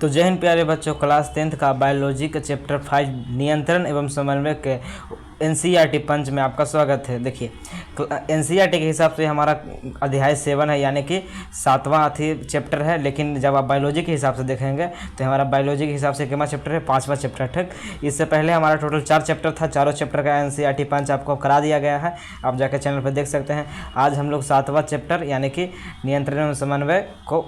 तो जय हिंद प्यारे बच्चों, क्लास 10th का बायोलॉजी का चैप्टर 5 नियंत्रण एवं समन्वय के एनसीईआरटी पंच में आपका स्वागत है। देखिए, एनसीईआरटी के हिसाब से हमारा अध्याय 7 है, यानी कि 7वां चैप्टर है। लेकिन जब आप बायोलॉजी के हिसाब से देखेंगे तो हमारा बायोलॉजी के हिसाब से कितना चैप्टर है? 5वां चैप्टर। ठीक, इससे पहले हमारा टोटल 4 चैप्टर था। चारों चैप्टर का एनसीईआरटी पंच आपको करा दिया गया है, आप जाकर चैनल पर देख सकते हैं। आज हम लोग 7वां चैप्टर यानी कि नियंत्रण एवं समन्वय को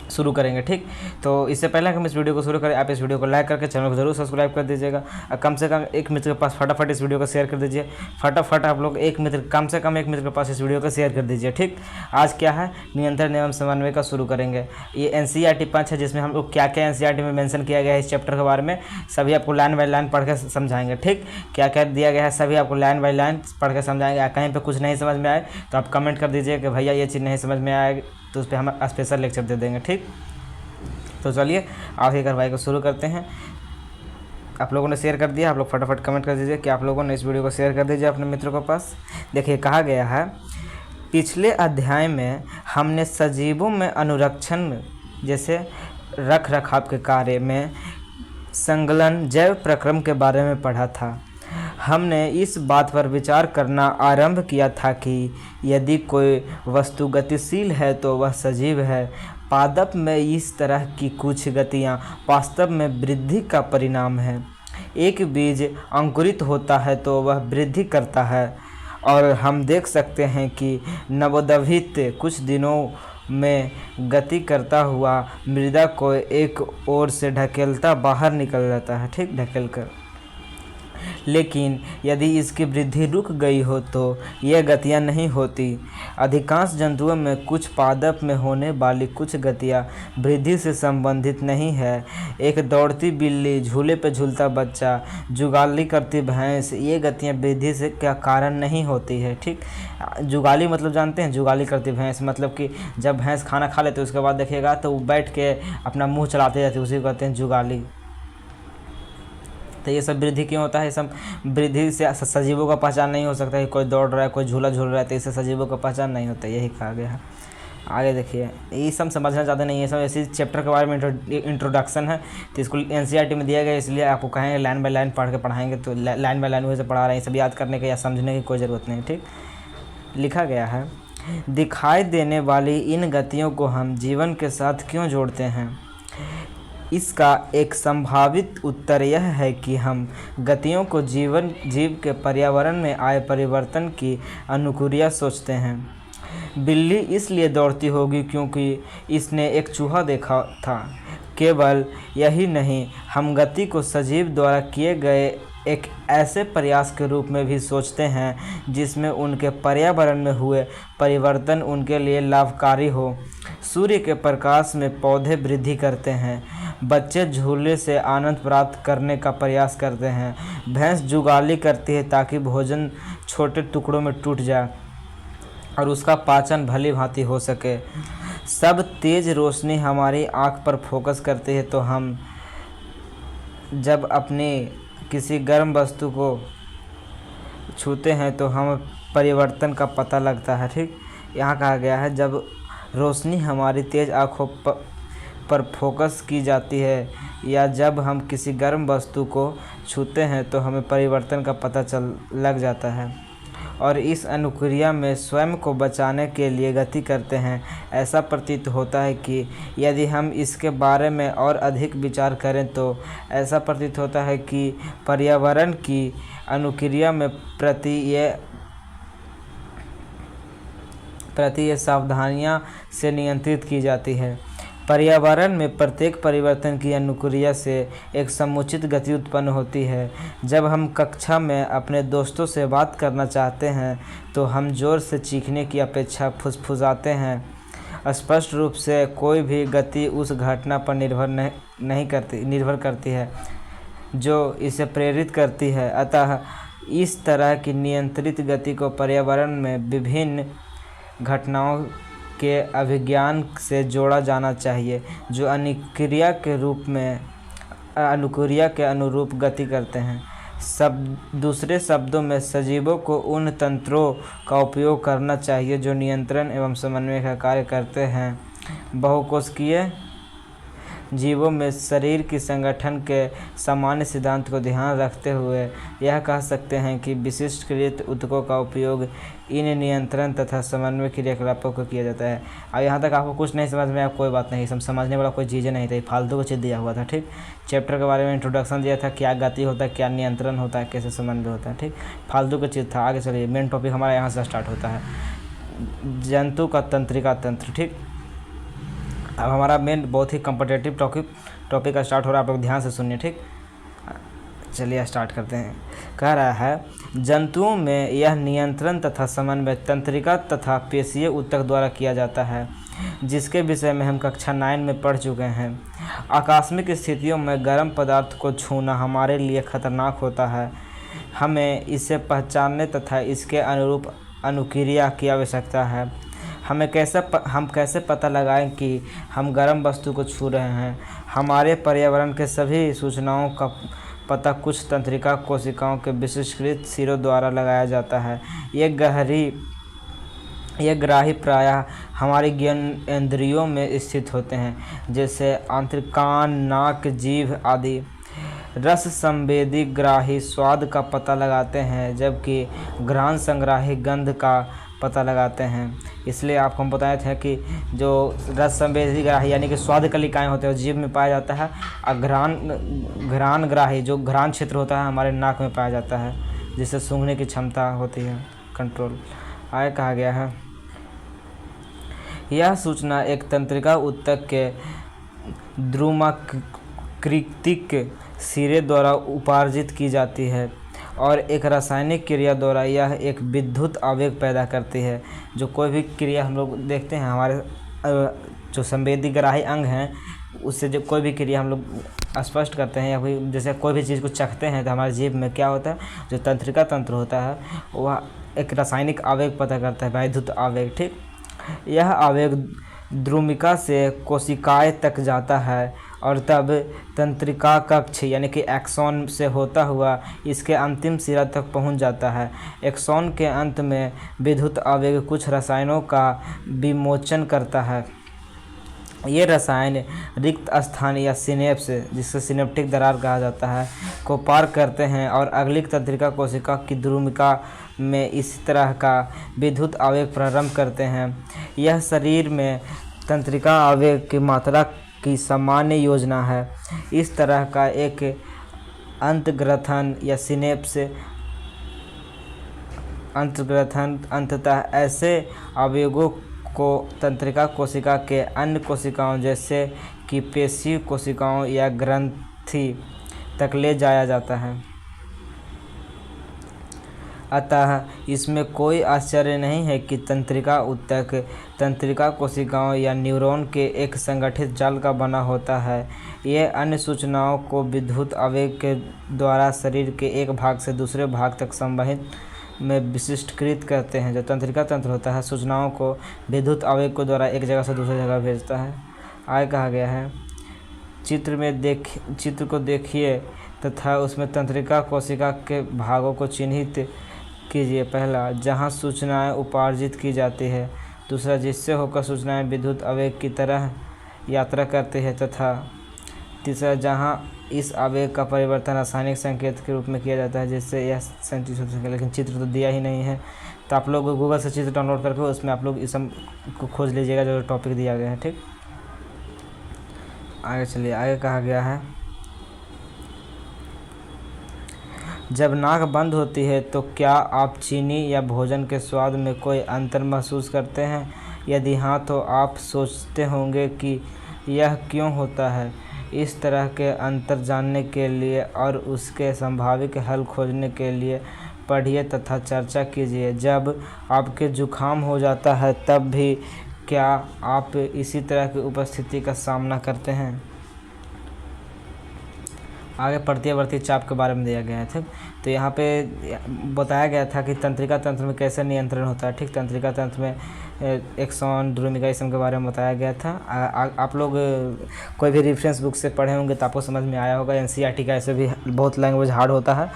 शुरू करेंगे। ठीक, तो इससे पहले हम इस वीडियो को शुरू करें, आप इस वीडियो को लाइक करके चैनल को जरूर सब्सक्राइब कर दीजिएगा। कम से कम एक मित्र के पास फटाफट इस वीडियो को शेयर कर दीजिए। फटाफट आप लोग कम से कम एक मित्र के पास इस वीडियो को शेयर कर दीजिए। ठीक, आज क्या है? नियंत्रण एवं समन्वय का शुरू करेंगे। ये एनसीईआरटी पंच है, जिसमें हम लोग क्या क्या एनसीईआरटी में मेंशन किया गया है इस चैप्टर के बारे में सभी आपको लाइन बाय लाइन पढ़ के समझाएंगे। ठीक, क्या क्या दिया गया है सभी आपको लाइन बाय लाइन पढ़ के समझाएंगे। कहीं पर कुछ नहीं समझ में आए तो आप कमेंट कर दीजिए कि भैया ये चीज़ नहीं समझ में आएगी, तो उस पर हम स्पेशल लेक्चर दे देंगे। ठीक, तो चलिए आगे कार्रवाई को शुरू करते हैं। आप लोगों ने शेयर कर दिया, आप लोग फटाफट कमेंट कर दीजिए कि आप लोगों ने इस वीडियो को शेयर कर दीजिए अपने मित्रों के पास। देखिए, कहा गया है पिछले अध्याय में हमने सजीवों में अनुरक्षण जैसे रख रखाव के कार्य में संकलन जैव प्रक्रम के बारे में पढ़ा था। हमने इस बात पर विचार करना आरंभ किया था कि यदि कोई वस्तु गतिशील है तो वह सजीव है। पादप में इस तरह की कुछ गतियाँ वास्तव में वृद्धि का परिणाम है। एक बीज अंकुरित होता है तो वह वृद्धि करता है, और हम देख सकते हैं कि नवोद्भित कुछ दिनों में गति करता हुआ मृदा को एक ओर से ढकेलता बाहर निकल जाता है। ठीक, ढकेल कर। लेकिन यदि इसकी वृद्धि रुक गई हो तो यह गतियाँ नहीं होती। अधिकांश जंतुओं में कुछ पादप में होने वाली कुछ गतियाँ वृद्धि से संबंधित नहीं है। एक दौड़ती बिल्ली, झूले पर झूलता बच्चा, जुगाली करती भैंस, ये गतियाँ वृद्धि से क्या कारण नहीं होती है। ठीक, जुगाली मतलब जानते हैं? जुगाली करती भैंस मतलब कि जब भैंस खाना खा लेते उसके बाद देखिएगा तो वो बैठ के अपना मुँह चलाते जाते, उसी को कहते हैं जुगाली। तो ये सब वृद्धि क्यों होता है? ये सब वृद्धि से सजीवों का पहचान नहीं हो सकता है। कोई दौड़ रहा है, कोई झूला झूल रहा है, तो इससे सजीवों का पहचान नहीं होता, यही कहा गया है। आगे देखिए, ये सब समझना चाहते नहीं, ये सब ऐसे चैप्टर के बारे में इंट्रोडक्शन है, तो इसको एनसीईआरटी में दिया गया, इसलिए आपको कहेंगे लाइन बाय लाइन पढ़ के पढ़ाएंगे, तो लाइन बाय लाइन वैसे पढ़ा रहे हैं। सब याद करने के या समझने की कोई ज़रूरत नहीं। ठीक, लिखा गया है दिखाई देने वाली इन गतियों को हम जीवन के साथ क्यों जोड़ते हैं? इसका एक संभावित उत्तर यह है कि हम गतियों को जीव के पर्यावरण में आए परिवर्तन की अनुक्रिया सोचते हैं। बिल्ली इसलिए दौड़ती होगी क्योंकि इसने एक चूहा देखा था। केवल यही नहीं, हम गति को सजीव द्वारा किए गए एक ऐसे प्रयास के रूप में भी सोचते हैं जिसमें उनके पर्यावरण में हुए परिवर्तन उनके लिए लाभकारी हो। सूर्य के प्रकाश में पौधे वृद्धि करते हैं, बच्चे झूले से आनंद प्राप्त करने का प्रयास करते हैं, भैंस जुगाली करती है ताकि भोजन छोटे टुकड़ों में टूट जाए और उसका पाचन भली भांति हो सके। सब तेज रोशनी हमारी आँख पर फोकस करती है, तो हम जब अपनी किसी गर्म वस्तु को छूते हैं तो हमें परिवर्तन का पता लगता है। ठीक, यहाँ कहा गया है जब रोशनी हमारी तेज आँखों पर फोकस की जाती है या जब हम किसी गर्म वस्तु को छूते हैं तो हमें परिवर्तन का पता लग जाता है, और इस अनुक्रिया में स्वयं को बचाने के लिए गति करते हैं। ऐसा प्रतीत होता है कि यदि हम इसके बारे में और अधिक विचार करें तो ऐसा प्रतीत होता है कि पर्यावरण की अनुक्रिया में प्रति ये सावधानियां से नियंत्रित की जाती है। पर्यावरण में प्रत्येक परिवर्तन की अनुक्रिया से एक समुचित गति उत्पन्न होती है। जब हम कक्षा में अपने दोस्तों से बात करना चाहते हैं तो हम ज़ोर से चीखने की अपेक्षा फुसफुसाते हैं। स्पष्ट रूप से कोई भी गति उस घटना पर निर्भर करती है जो इसे प्रेरित करती है। अतः इस तरह की नियंत्रित गति को पर्यावरण में विभिन्न घटनाओं के अभिज्ञान से जोड़ा जाना चाहिए जो अनुक्रिया के अनुरूप गति करते हैं। दूसरे शब्दों में सजीवों को उन तंत्रों का उपयोग करना चाहिए जो नियंत्रण एवं समन्वय का कार्य करते हैं। बहुकोशिकीय जीवों में शरीर की संगठन के सामान्य सिद्धांत को ध्यान रखते हुए यह कह सकते हैं कि विशिष्टकृत ऊतकों का उपयोग इन नियंत्रण तथा समन्वय क्रियाकलापों को किया जाता है। अब यहाँ तक आपको कुछ नहीं समझ में आया, कोई बात नहीं, समझने वाला कोई चीज़ें नहीं थी, फालतू को चीज़ दिया हुआ था। ठीक, चैप्टर के बारे में इंट्रोडक्शन दिया था, क्या गति होता है, क्या नियंत्रण होता है, कैसे समन्वय होता है। ठीक, फालतू की चीज़ था। आगे चलिए, मेन टॉपिक हमारा यहाँ से स्टार्ट होता है, जंतु का तंत्रिका तंत्र। ठीक, अब हमारा मेन बहुत ही कॉम्पिटिटिव टॉपिक का स्टार्ट हो रहा है, आप लोग ध्यान से सुनिए। ठीक, चलिए स्टार्ट करते हैं। कह रहा है जंतुओं में यह नियंत्रण तथा समन्वय तंत्रिका तथा पेशीय ऊतक द्वारा किया जाता है, जिसके विषय में हम कक्षा 9 में पढ़ चुके हैं। आकस्मिक स्थितियों में गर्म पदार्थ को छूना हमारे लिए खतरनाक होता है। हमें इसे पहचानने तथा इसके अनुरूप अनुक्रिया की आवश्यकता है। हम कैसे पता लगाएं कि हम गर्म वस्तु को छू रहे हैं? हमारे पर्यावरण के सभी सूचनाओं का पता कुछ तंत्रिका कोशिकाओं के विशिष्टकृत सिरों द्वारा लगाया जाता है। ये ग्राही प्रायः हमारी ज्ञानेंद्रियों में स्थित होते हैं, जैसे आंतरिक कान, नाक, जीभ आदि। रस संवेदी ग्राही स्वाद का पता लगाते हैं, जबकि घ्राण संग्राही गंध का पता लगाते हैं। इसलिए आपको हम बताए थे कि जो रस संवेदी ग्राही यानी कि स्वाद कलिकाएँ होते हैं, जीभ में पाया जाता है, और घ्राण ग्राही जो घ्राण क्षेत्र होता है हमारे नाक में पाया जाता है, जिससे सूंघने की क्षमता होती है, कंट्रोल। आगे कहा गया है यह सूचना एक तंत्रिका ऊतक के द्रुमाकृतिक सिरे द्वारा उपार्जित की जाती है और एक रासायनिक क्रिया द्वारा यह एक विद्युत आवेग पैदा करती है। जो कोई भी क्रिया हम लोग देखते हैं, हमारे जो संवेदी ग्राही अंग हैं, उससे जो कोई भी क्रिया हम लोग स्पष्ट करते हैं, या कोई जैसे कोई भी चीज़ को चखते हैं तो हमारे जीभ में क्या होता है, जो तंत्रिका तंत्र होता है वह एक रासायनिक आवेग पैदा करता है, विद्युत आवेग। ठीक, यह आवेग द्रुमिका से कोशिकाएं तक जाता है और तब तंत्रिका कक्ष यानी कि एक्सॉन से होता हुआ इसके अंतिम सिरा तक पहुंच जाता है। एक्सॉन के अंत में विद्युत आवेग कुछ रसायनों का विमोचन करता है। ये रसायन रिक्त स्थान या सिनेप्स, जिससे सिनेप्टिक दरार कहा जाता है, को पार करते हैं और अगली तंत्रिका कोशिका की द्रुमिका में इसी तरह का विद्युत आवेग प्रारंभ करते हैं। यह शरीर में तंत्रिका आवेग की मात्रा की सामान्य योजना है। इस तरह का एक अंतर्ग्रथन या सिनेप्स अंतर्ग्रथन अंततः ऐसे आवेगों को तंत्रिका कोशिका के अन्य कोशिकाओं जैसे कि पेशी कोशिकाओं या ग्रंथि तक ले जाया जाता है। अतः इसमें कोई आश्चर्य नहीं है कि तंत्रिका ऊतक तंत्रिका कोशिकाओं या न्यूरॉन के एक संगठित जाल का बना होता है। ये अन्य सूचनाओं को विद्युत आवेग के द्वारा शरीर के एक भाग से दूसरे भाग तक संवहन में विशिष्टकृत करते हैं। जो तंत्रिका तंत्र होता है सूचनाओं को विद्युत आवेग के द्वारा एक जगह से दूसरी जगह भेजता है। आगे कहा गया है चित्र को देखिए तथा उसमें तंत्रिका कोशिका के भागों को चिन्हित कीजिए। पहला, जहां सूचनाएं उपार्जित की जाती है। दूसरा, जिससे होकर सूचनाएं विद्युत आवेग की तरह यात्रा करती है। तथा तीसरा, जहां इस आवेग का परिवर्तन रासायनिक संकेत के रूप में किया जाता है, जिससे यह संचित हो सके। लेकिन चित्र तो दिया ही नहीं है, तो आप लोग गूगल से चित्र डाउनलोड करके उसमें आप लोग इस को खोज लीजिएगा जो टॉपिक दिया गया है। ठीक, आगे चलिए। आगे कहा गया है जब नाक बंद होती है तो क्या आप चीनी या भोजन के स्वाद में कोई अंतर महसूस करते हैं? यदि हाँ, तो आप सोचते होंगे कि यह क्यों होता है। इस तरह के अंतर जानने के लिए और उसके संभावित हल खोजने के लिए पढ़िए तथा चर्चा कीजिए। जब आपके जुकाम हो जाता है तब भी क्या आप इसी तरह की उपस्थिति का सामना करते हैं? आगे प्रत्यावर्ती चाप के बारे में दिया गया है। ठीक, तो यहाँ पे बताया गया था कि तंत्रिका तंत्र में कैसे नियंत्रण होता है। ठीक, तंत्रिका तंत्र में एक्सॉन, द्रुमिका इस सब के बारे में बताया गया था। आप लोग कोई भी रेफरेंस बुक से पढ़े होंगे तो आपको समझ में आया होगा। एनसीईआरटी का ऐसे भी बहुत लैंग्वेज हार्ड होता है,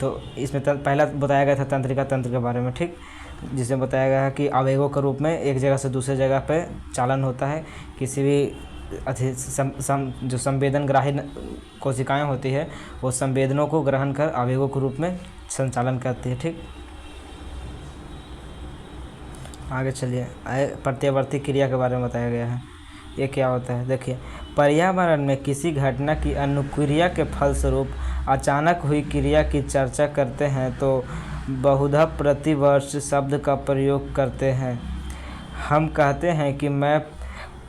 तो इसमें पहला बताया गया था तंत्रिका तंत्र के बारे में। ठीक, जिसमें बताया गया है कि आवेगों के रूप में एक जगह से दूसरे जगह पे चालन होता है। किसी भी जो संवेदनग्राही कोशिकाएं होती है वो संवेदनों को ग्रहण कर आवेगों के रूप में संचालन करती है। ठीक, आगे चलिए, प्रत्यावर्ती क्रिया के बारे में बताया गया है। ये क्या होता है, देखिए, पर्यावरण में किसी घटना की अनुक्रिया के फलस्वरूप अचानक हुई क्रिया की चर्चा करते हैं तो बहुधा प्रतिवर्ष शब्द का प्रयोग करते हैं। हम कहते हैं कि मैं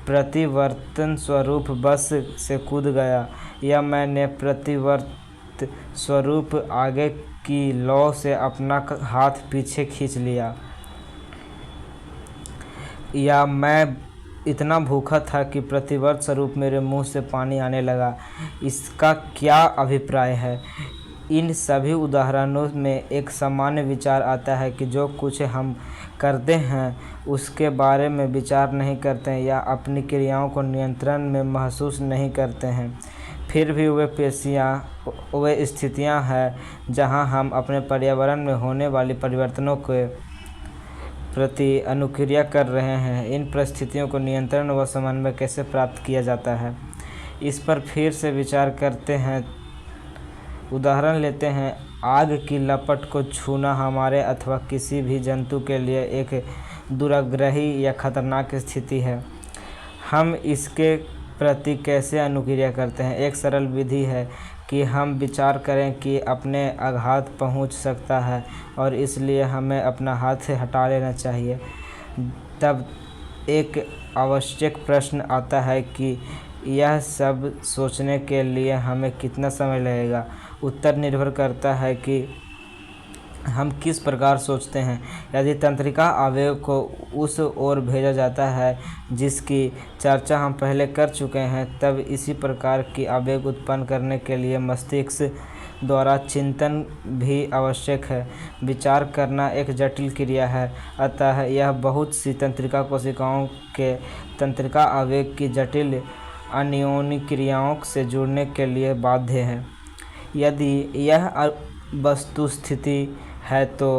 प्रतिवर्तन स्वरूप बस से कूद गया, या मैंने प्रतिवर्त स्वरूप आगे की लौ से अपना हाथ पीछे खींच लिया, या मैं इतना भूखा था कि प्रतिवर्त स्वरूप मेरे मुंह से पानी आने लगा। इसका क्या अभिप्राय है? इन सभी उदाहरणों में एक सामान्य विचार आता है कि जो कुछ हम करते हैं उसके बारे में विचार नहीं करते हैं या अपनी क्रियाओं को नियंत्रण में महसूस नहीं करते हैं। फिर भी वे स्थितियां हैं जहां हम अपने पर्यावरण में होने वाली परिवर्तनों के प्रति अनुक्रिया कर रहे हैं। इन परिस्थितियों को नियंत्रण व समन्वय कैसे प्राप्त किया जाता है, इस पर फिर से विचार करते हैं। उदाहरण लेते हैं, आग की लपट को छूना हमारे अथवा किसी भी जंतु के लिए एक दुराग्रही या खतरनाक स्थिति है। हम इसके प्रति कैसे अनुक्रिया करते हैं? एक सरल विधि है कि हम विचार करें कि अपने आघात पहुंच सकता है और इसलिए हमें अपना हाथ से हटा लेना चाहिए। तब एक आवश्यक प्रश्न आता है कि यह सब सोचने के लिए हमें कितना समय लगेगा। उत्तर निर्भर करता है कि हम किस प्रकार सोचते हैं। यदि तंत्रिका आवेग को उस ओर भेजा जाता है जिसकी चर्चा हम पहले कर चुके हैं, तब इसी प्रकार की आवेग उत्पन्न करने के लिए मस्तिष्क द्वारा चिंतन भी आवश्यक है। विचार करना एक जटिल क्रिया है, अतः यह बहुत सी तंत्रिका कोशिकाओं के तंत्रिका आवेग की जटिल अन्योन्य क्रियाओं से जुड़ने के लिए बाध्य है। यदि यह वस्तुस्थिति है तो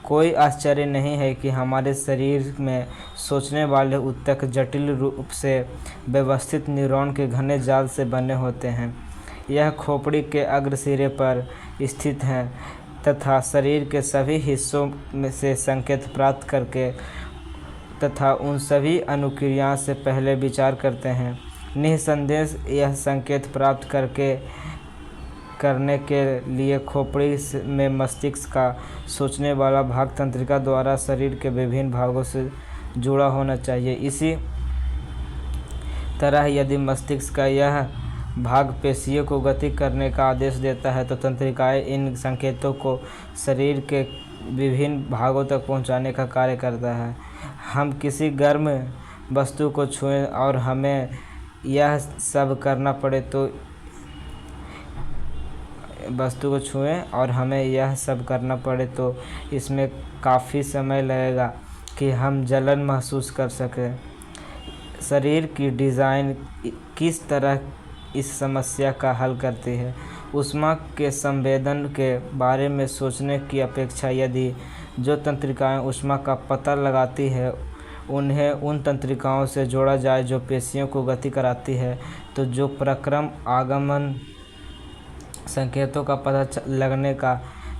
कोई आश्चर्य नहीं है कि हमारे शरीर में सोचने वाले ऊतक जटिल रूप से व्यवस्थित न्यूरॉन के घने जाल से बने होते हैं। यह खोपड़ी के अग्र सिरे पर स्थित हैं तथा शरीर के सभी हिस्सों में से संकेत प्राप्त करके तथा उन सभी अनुक्रियाओं से पहले विचार करते हैं। निःसंदेह यह संकेत प्राप्त करने के लिए खोपड़ी में मस्तिष्क का सोचने वाला भाग तंत्रिका द्वारा शरीर के विभिन्न भागों से जुड़ा होना चाहिए। इसी तरह यदि मस्तिष्क का यह भाग पेशियों को गति करने का आदेश देता है तो तंत्रिकाएं इन संकेतों को शरीर के विभिन्न भागों तक पहुंचाने का कार्य करता है। हम किसी गर्म वस्तु को छुएं और हमें यह सब करना पड़े तो इसमें काफ़ी समय लगेगा कि हम जलन महसूस कर सकें। शरीर की डिज़ाइन किस तरह इस समस्या का हल करती है? ऊष्मा के संवेदन के बारे में सोचने की अपेक्षा यदि जो तंत्रिकाएं ऊष्मा का पता लगाती है उन्हें उन तंत्रिकाओं से जोड़ा जाए जो पेशियों को गति कराती है, तो जो प्रक्रम आगमन संकेतों का पता लगने का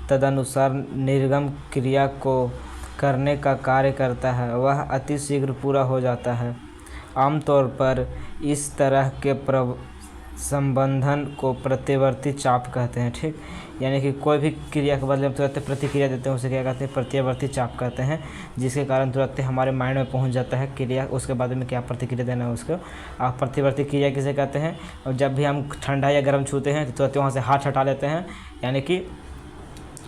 तदनुसार निर्गम क्रिया को करने का कार्य करता है, वह अति शीघ्र पूरा हो जाता है। आमतौर पर इस तरह के संबंधन को प्रत्यावर्ती चाप कहते हैं। ठीक, यानी कि कोई भी क्रिया के बदले में तुरंत प्रतिक्रिया देते हैं उसे क्या कहते हैं? प्रत्यावर्ती चाप कहते हैं, जिसके कारण तुरंत हमारे माइंड में पहुंच जाता है क्रिया, उसके बाद में क्या प्रतिक्रिया देना है उसको। आप प्रत्यावर्ती क्रिया किसे कहते हैं? और जब भी हम ठंडा या गर्म छूते हैं तो तुरंत वहाँ से हाथ हटा लेते हैं, यानी कि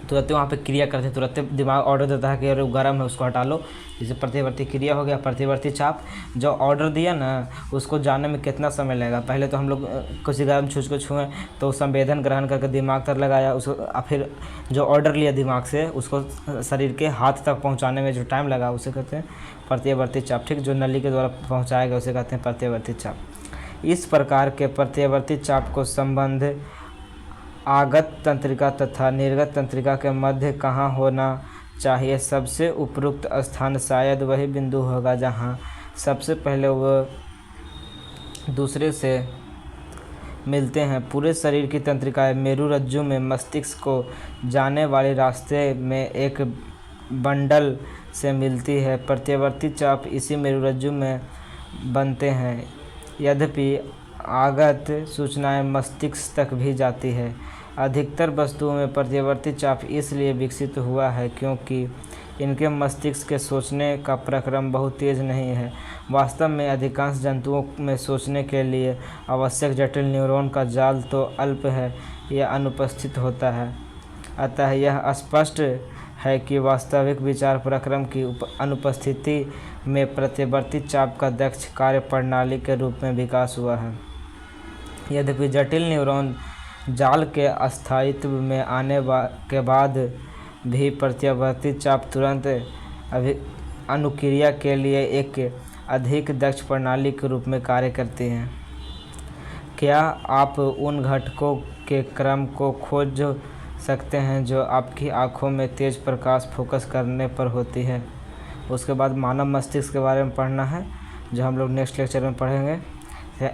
तुरंत वहाँ पे क्रिया करते हैं, तुरंत दिमाग ऑर्डर देता है कि अरे गर्म है उसको हटा लो। जैसे प्रत्यावर्ती क्रिया हो गया। प्रत्यावर्ती चाप जो ऑर्डर दिया ना उसको जानने में कितना समय लगेगा? पहले तो हम लोग किसी गर्म चीज़ को छुएँ तो संवेदन ग्रहण करके दिमाग तक लगाया उसको, फिर जो ऑर्डर लिया दिमाग से उसको शरीर के हाथ तक पहुँचाने में जो टाइम लगा उसे कहते हैं प्रत्यावर्ती चाप। ठीक, जो नली के द्वारा पहुँचाया गया उसे कहते हैं प्रत्यावर्ती चाप। इस प्रकार के प्रत्यावर्ती चाप को संबंध आगत तंत्रिका तथा निर्गत तंत्रिका के मध्य कहाँ होना चाहिए? सबसे उपयुक्त स्थान शायद वही बिंदु होगा जहाँ सबसे पहले वह दूसरे से मिलते हैं। पूरे शरीर की तंत्रिकाएं मेरुरज्जु में मस्तिष्क को जाने वाले रास्ते में एक बंडल से मिलती है। प्रत्यावर्ती चाप इसी मेरुरज्जु में बनते हैं। यद्यपि आगत सूचनाएं मस्तिष्क तक भी जाती है। अधिकतर वस्तुओं में प्रत्यावर्ती चाप इसलिए विकसित हुआ है क्योंकि इनके मस्तिष्क के सोचने का प्रक्रम बहुत तेज नहीं है। वास्तव में अधिकांश जंतुओं में सोचने के लिए आवश्यक जटिल न्यूरॉन का जाल तो अल्प है या अनुपस्थित होता है। अतः यह स्पष्ट है कि वास्तविक विचार प्रक्रम की अनुपस्थिति में प्रत्यावर्ती चाप का दक्ष कार्य प्रणाली के रूप में विकास हुआ है। यद्यपि जटिल न्यूरॉन जाल के अस्थायित्व में आने के बाद भी प्रत्यावर्ती चाप तुरंत अनुक्रिया के लिए एक अधिक दक्ष प्रणाली के रूप में कार्य करती हैं। क्या आप उन घटकों के क्रम को खोज सकते हैं जो आपकी आँखों में तेज प्रकाश फोकस करने पर होती है? उसके बाद मानव मस्तिष्क के बारे में पढ़ना है, जो हम लोग नेक्स्ट लेक्चर में पढ़ेंगे।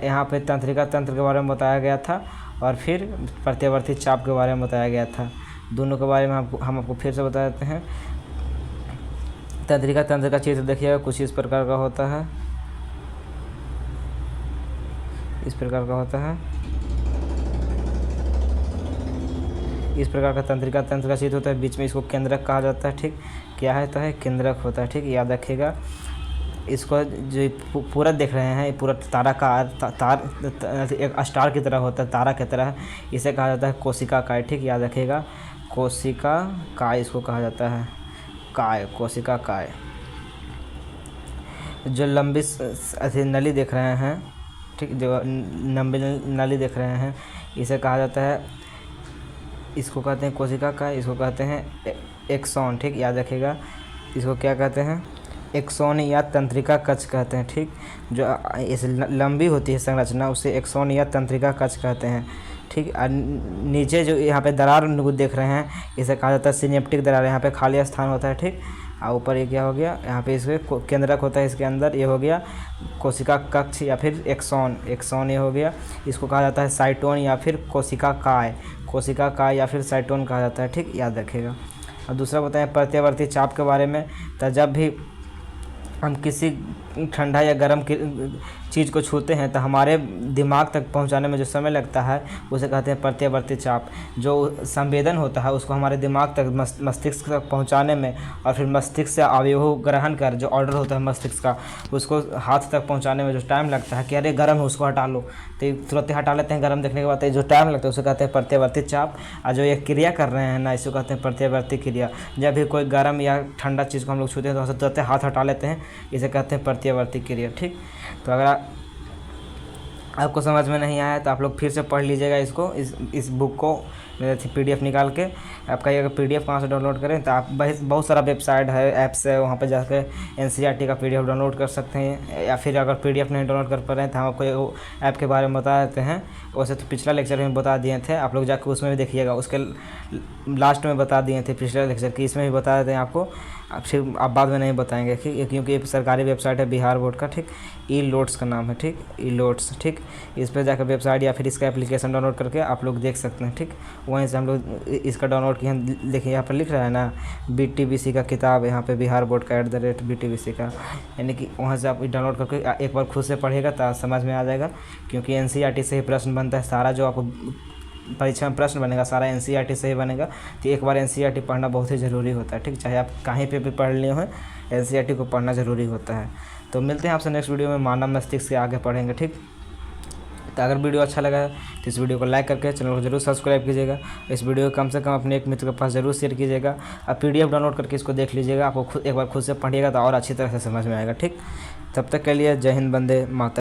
यहाँ पे तंत्रिका तंत्र के बारे में बताया गया था और फिर प्रत्यावर्ती चाप के बारे में बताया गया था। दोनों के बारे में हम आपको फिर से बता देते हैं। तंत्रिका तंत्र का चित्र देखिएगा, कुछ इस प्रकार का होता है, इस प्रकार का होता है, इस प्रकार का तंत्रिका तंत्र का चित्र होता है। बीच में इसको केंद्रक कहा जाता है। ठीक, क्या है तो है केंद्रक होता है। ठीक, याद रखिएगा। इसको जो पूरा देख रहे हैं, पूरा तारा का तार एक स्टार की तरह होता है, तारा की तरह, इसे कहा जाता है कोशिका काय। ठीक, याद रखिएगा, कोशिका काय इसको कहा जाता है, काय, कोशिका काय। जो लंबी नली देख रहे हैं, ठीक, जो लंबी नली देख रहे हैं, इसे कहा जाता है, इसको कहते हैं कोशिका काय, इसको कहते हैं एक्सॉन। ठीक, याद रखिएगा, इसको क्या कहते हैं? एक्सॉन या तंत्रिका कक्ष कहते हैं। ठीक, जो इस लंबी होती है संरचना, उसे एक्सॉन या तंत्रिका कक्ष कहते हैं। ठीक, नीचे जो यहाँ पे दरार देख रहे हैं, इसे कहा जाता है सिनेप्टिक दरार। यहाँ पे खाली स्थान होता है। ठीक, और ऊपर ये क्या हो गया, यहाँ पे इसके केंद्रक होता है, इसके अंदर ये हो गया कोशिका कक्ष या फिर एक्सॉन। एक्सॉन ये हो गया, इसको कहा जाता है साइटोन या फिर कोशिका काय, कोशिका काय या फिर साइटोन कहा जाता है। ठीक, याद रखिएगा। और दूसरा बताएं प्रत्यावर्ती चाप के बारे में। तो जब भी हम किसी ठंडा या गर्म चीज़ को छूते हैं तो हमारे दिमाग तक पहुंचाने में जो समय लगता है उसे कहते हैं प्रत्यावर्ती चाप। जो संवेदन होता है उसको हमारे दिमाग तक मस्तिष्क तक पहुंचाने में, और फिर मस्तिष्क से अवयव ग्रहण कर जो ऑर्डर होता है मस्तिष्क का, उसको हाथ तक पहुंचाने में जो टाइम लगता है कि अरे गर्म है उसको हटा लो, तो तुरंत हटा लेते हैं गर्म देखने के बाद। जो टाइम लगता है उसे कहते हैं प्रत्यावर्ती चाप। और जो ये क्रिया कर रहे हैं ना, इसको कहते हैं प्रत्यावर्ती क्रिया। जब भी कोई गर्म या ठंडा चीज़ को हम लोग छूते हैं तो तुरंत हाथ हटा लेते हैं, इसे कहते हैं प्रत्यावर्ती क्रिया। ठीक, तो अगर आपको समझ में नहीं आया तो आप लोग फिर से पढ़ लीजिएगा इसको, इस बुक को PDF निकाल के। आपका ये अगर PDF कहाँ से डाउनलोड करें तो आप बहुत सारा वेबसाइट है, ऐप्स है, वहाँ पे जाकर NCERT का PDF डाउनलोड कर सकते हैं। या फिर अगर PDF नहीं डाउनलोड कर पा रहे हैं तो हम आपको ऐप के बारे में बता देते हैं। वैसे तो पिछला लेक्चर में बता दिए थे, आप लोग जाकर उसमें भी देखिएगा। उसके लास्ट में बता दिए थे पिछले लेक्चर की, इसमें भी बता देते हैं आपको। फिर आप बाद में नहीं बताएंगे क्योंकि ये सरकारी वेबसाइट है बिहार बोर्ड का। ठीक, ई-लोट्स का नाम है। ठीक, ई-लोट्स। ठीक, इस पर जाकर वेबसाइट या फिर इसका एप्लीकेशन डाउनलोड करके आप लोग देख सकते हैं। ठीक, वहीं से हम लोग इसका डाउनलोड किए हैं। देखिए यहाँ पर लिख रहा है ना BTBC का किताब, यहाँ पे बिहार बोर्ड का @BTBC का, यानी कि वहाँ से आप डाउनलोड करके एक बार खुद से पढ़िएगा तो समझ में आ जाएगा। क्योंकि NCERT से ही प्रश्न बनता है, सारा जो आपको परीक्षा में प्रश्न बनेगा सारा NCERT से ही बनेगा। तो एक बार NCERT पढ़ना बहुत ही ज़रूरी होता है। ठीक, चाहे आप कहीं पे भी पढ़ लिए हो, NCERT को पढ़ना ज़रूरी होता है। तो मिलते हैं आपसे नेक्स्ट वीडियो में, मानव मस्तिष्क से आगे पढ़ेंगे। ठीक, तो अगर वीडियो अच्छा लगा है तो इस वीडियो को लाइक करके चैनल को जरूर सब्सक्राइब कीजिएगा। इस वीडियो को कम से कम अपने एक मित्र के पास जरूर शेयर कीजिएगा। आप PDF डाउनलोड करके इसको देख लीजिएगा, आपको एक बार खुद से पढ़िएगा तो और अच्छी तरह से समझ में आएगा। ठीक, तब तक के लिए जय हिंद, वंदे मातरम।